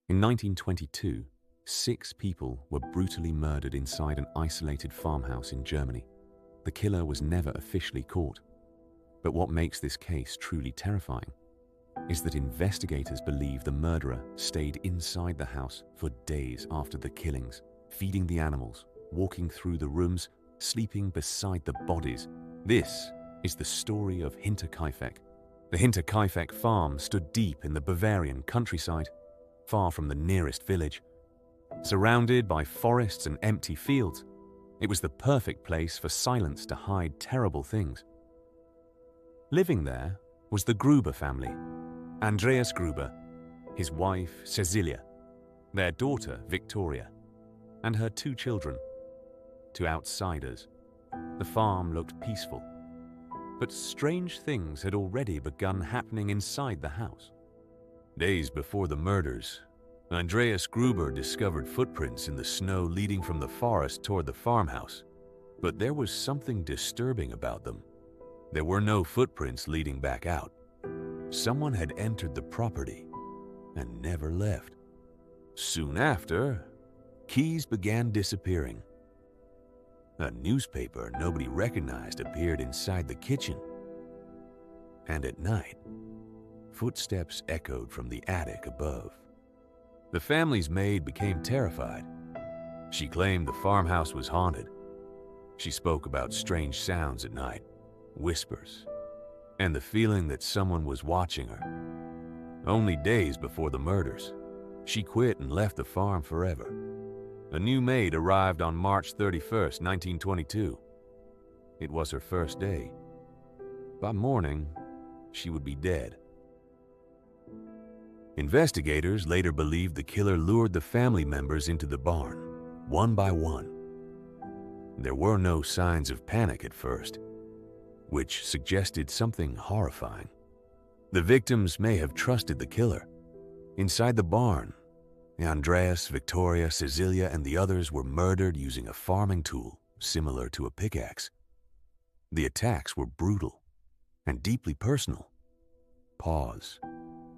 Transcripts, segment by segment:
In 1922, 6 people were brutally murdered inside an isolated farmhouse in Germany. The killer was never officially caught. But what makes this case truly terrifying is that investigators believe the murderer stayed inside the house for days after the killings, feeding the animals, walking through the rooms, sleeping beside the bodies. This is the story of Hinterkaifeck. The Hinterkaifeck farm stood deep in the Bavarian countryside, far from the nearest village. Surrounded by forests and empty fields, it was the perfect place for silence to hide terrible things. Living there was the Gruber family, Andreas Gruber, his wife Cecilia, their daughter Victoria, and her 2 children. To outsiders, the farm looked peaceful, but strange things had already begun happening inside the house. Days before the murders, Andreas Gruber discovered footprints in the snow leading from the forest toward the farmhouse, but there was something disturbing about them. There were no footprints leading back out. Someone had entered the property and never left. Soon after, keys began disappearing. A newspaper nobody recognized appeared inside the kitchen. And at night, footsteps echoed from the attic above. The family's maid became terrified. She claimed the farmhouse was haunted. She spoke about strange sounds at night, whispers, and the feeling that someone was watching her. Only days before the murders, she quit and left the farm forever. A new maid arrived on March 31st, 1922. It was her first day. By morning, she would be dead. Investigators later believed the killer lured the family members into the barn, one by one. There were no signs of panic at first, which suggested something horrifying. The victims may have trusted the killer. Inside the barn, Andreas, Victoria, Cecilia, and the others were murdered using a farming tool similar to a pickaxe. The attacks were brutal and deeply personal. Pause.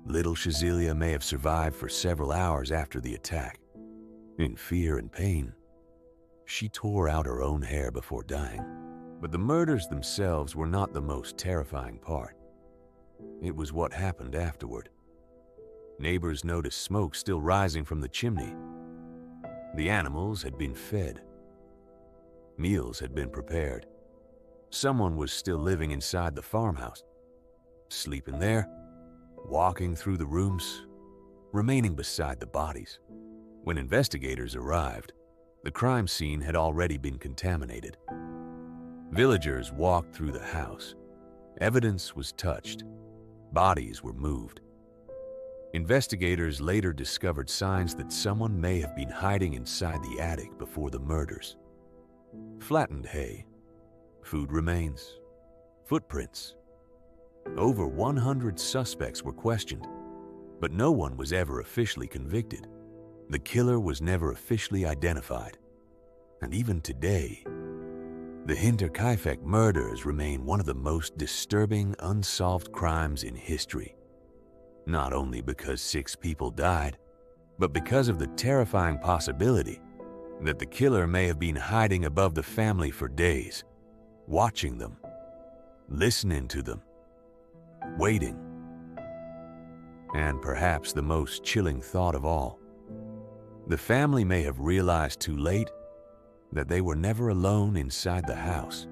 Little Cecilia may have survived for several hours after the attack. In fear and pain, she tore out her own hair before dying. But the murders themselves were not the most terrifying part. It was what happened afterward. Neighbors noticed smoke still rising from the chimney. The animals had been fed. Meals had been prepared. Someone was still living inside the farmhouse, sleeping there, walking through the rooms, remaining beside the bodies. When investigators arrived, the crime scene had already been contaminated. Villagers walked through the house. Evidence was touched. Bodies were moved. Investigators later discovered signs that someone may have been hiding inside the attic before the murders. Flattened hay, food remains, footprints. Over 100 suspects were questioned, but no one was ever officially convicted. The killer was never officially identified. And even today, the Hinterkaifeck murders remain one of the most disturbing unsolved crimes in history. Not only because 6 people died, but because of the terrifying possibility that the killer may have been hiding above the family for days, watching them, listening to them, waiting. And perhaps the most chilling thought of all, the family may have realized too late that they were never alone inside the house.